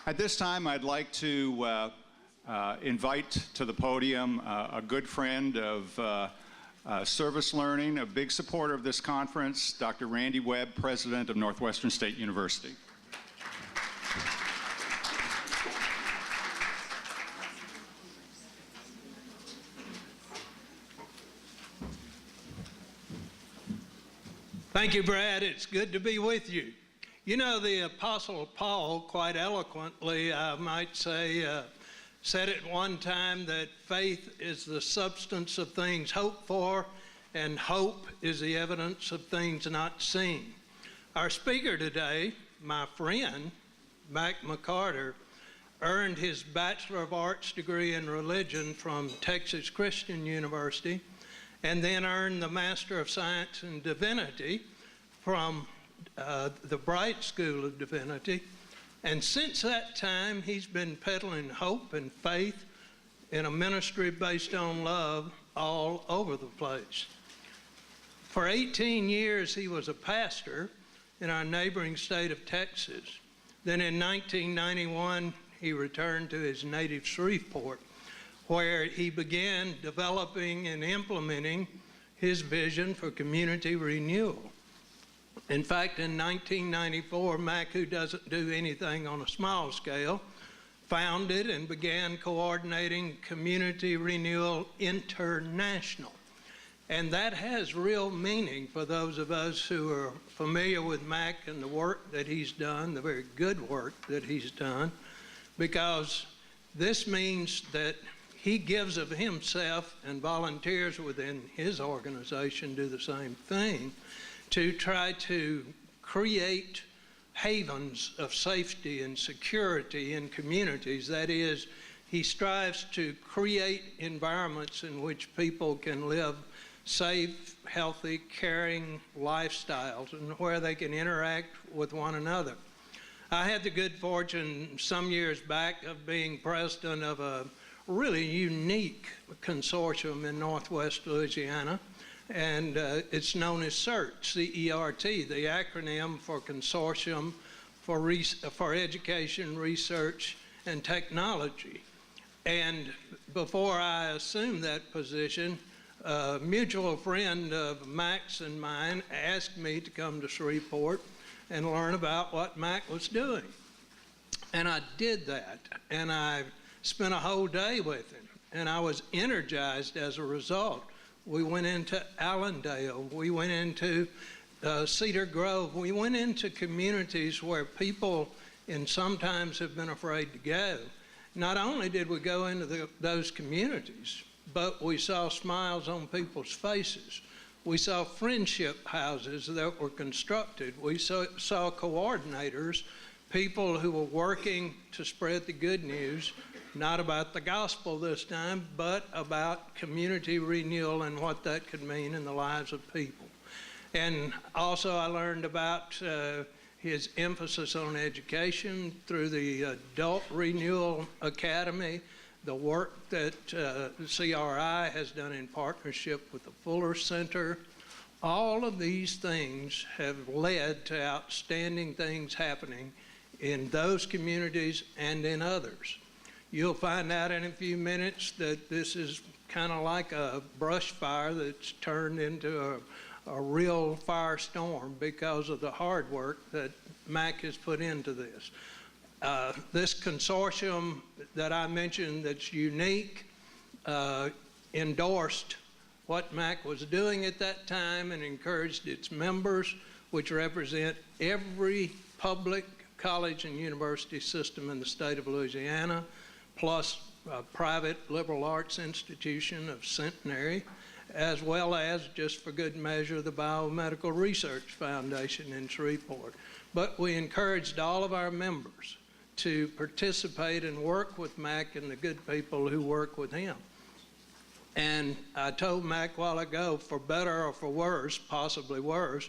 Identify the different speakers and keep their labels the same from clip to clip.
Speaker 1: At this time, I'd like to invite to the podium a good friend of service learning, a big supporter of this conference, Dr. Randy Webb, President of Northwestern State University.
Speaker 2: Thank you, Brad. It's good to be with you. You know, the Apostle Paul, quite eloquently, I might say, said at one time that faith is the substance of things hoped for, and hope is the evidence of things not seen. Our speaker today, my friend, MCCARTER, earned his Bachelor of Arts degree in religion from Texas Christian University, and then earned the Master of Science in Divinity from the Bright School of Divinity. And since that time, he's been peddling hope and faith in a ministry based on love all over the place. For 18 years, he was a pastor in our neighboring state of Texas. Then in 1991, he returned to his native Shreveport, where he began developing and implementing his vision for community renewal. In fact, in 1994, MACK, who doesn't do anything on a small scale, founded and began coordinating Community Renewal International. And that has real meaning for those of us who are familiar with MACK and the work that he's done, the very good work that he's done, because this means that he gives of himself, and volunteers within his organization do the same thing, to try to create havens of safety and security in communities. That is, he strives to create environments in which people can live safe, healthy, caring lifestyles, and where they can interact with one another. I had the good fortune some years back of being president of a really unique consortium in Northwest Louisiana, and it's known as CERT, C-E-R-T, the acronym for Consortium for Education, Research, and Technology. And before I assumed that position, a mutual friend of Mack's and mine asked me to come to Shreveport and learn about what MACK was doing. And I did that, and I spent a whole day with him, and I was energized as a result. We went into Allendale, we went into Cedar Grove, we went into communities where people sometimes have been afraid to go. Not only did we go into those communities, but we saw smiles on people's faces. We saw friendship houses that were constructed. We saw coordinators, people who were working to spread the good news, not about the gospel this time, but about community renewal and what that could mean in the lives of people. And also I learned about his emphasis on education through the Adult Renewal Academy, the work that CRI has done in partnership with the Fuller Center. All of these things have led to outstanding things happening in those communities and in others. You'll find out in a few minutes that this is kind of like a brush fire that's turned into a real firestorm because of the hard work that MACK has put into this. This consortium that I mentioned that's unique endorsed what MACK was doing at that time and encouraged its members, which represent every public college and university system in the state of Louisiana, plus a private liberal arts institution of Centenary, as well as, just for good measure, the Biomedical Research Foundation in Shreveport. But we encouraged all of our members to participate and work with MACK and the good people who work with him. And I told MACK a while ago, for better or for worse, possibly worse,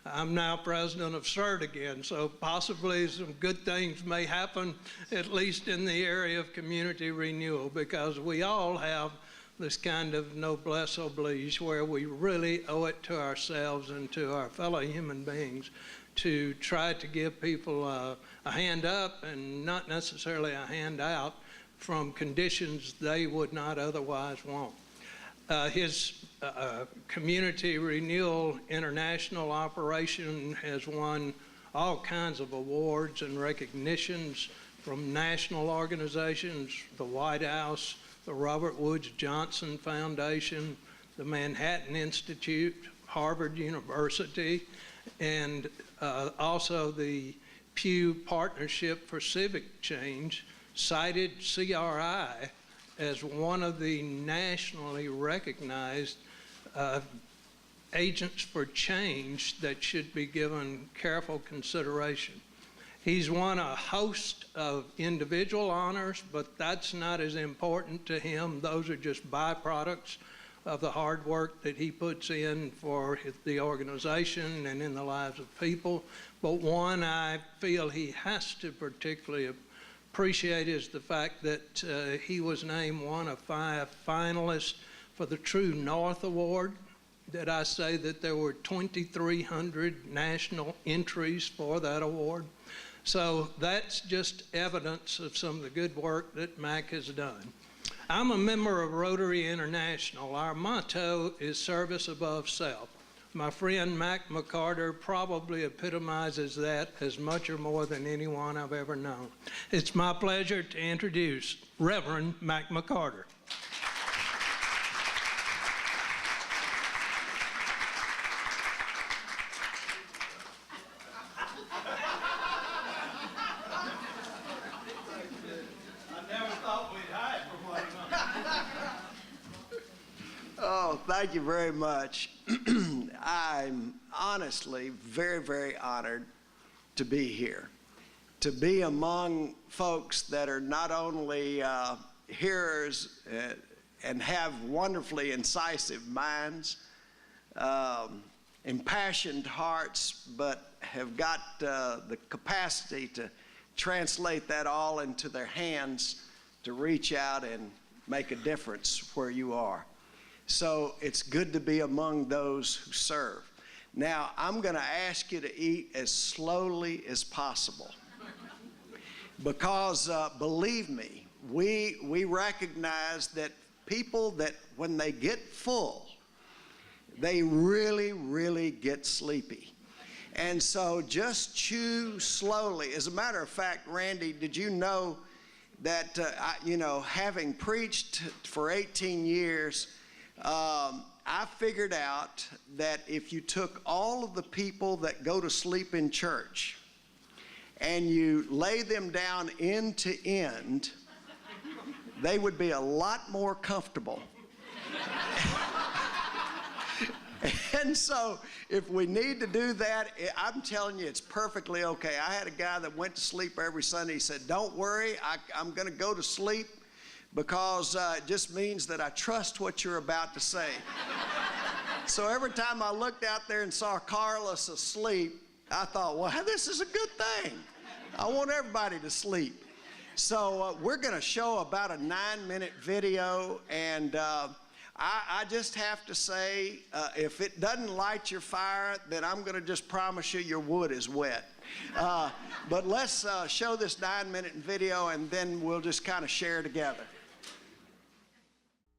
Speaker 2: I'm now president of CERT again, so possibly some good things may happen, at least in the area of community renewal, because we all have this kind of noblesse oblige where we really owe it to ourselves and to our fellow human beings to try to give people a hand up and not necessarily a handout from conditions they would not otherwise want. His Community Renewal International operation has won all kinds of awards and recognitions from national organizations, the White House, the Robert Woods Johnson Foundation, the Manhattan Institute, Harvard University, and also the Pew Partnership for Civic Change cited CRI as one of the nationally recognized agents for change that should be given careful consideration. He's won a host of individual honors, but that's not as important to him. Those are just byproducts of the hard work that he puts in for the organization and in the lives of people. But one I feel he has to particularly appreciate is the fact that he was named one of 5 finalists for the True North Award. Did I say that there were 2,300 national entries for that award? So that's just evidence of some of the good work that MACK has done. I'm a member of Rotary International. Our motto is service above self. My friend Mac McCarter probably epitomizes that as much or more than anyone I've ever known. It's my pleasure to introduce Reverend Mac McCarter.
Speaker 3: Thank you very much. I'm honestly very, very honored to be here, to be among folks that are not only hearers and have wonderfully incisive minds, impassioned hearts, but have got the capacity to translate that all into their hands to reach out and make a difference where you are. So it's good to be among those who serve. Now, I'm going to ask you to eat as slowly as possible because, believe me, we recognize that people that when they get full, they really, really get sleepy. And so just chew slowly. As a matter of fact, Randy, did you know that, having preached for 18 years, I figured out that if you took all of the people that go to sleep in church and you lay them down end to end, they would be a lot more comfortable. And so if we need to do that, I'm telling you, it's perfectly okay. I had a guy that went to sleep every Sunday. He said, "Don't worry, I'm going to go to sleep because it just means that I trust what you're about to say." So every time I looked out there and saw Carlos asleep, I thought, well, this is a good thing. I want everybody to sleep. So we're going to show about a 9-minute video, and I just have to say, if it doesn't light your fire, then I'm going to just promise you your wood is wet. But let's show this 9-minute video, and then we'll just kind of share together.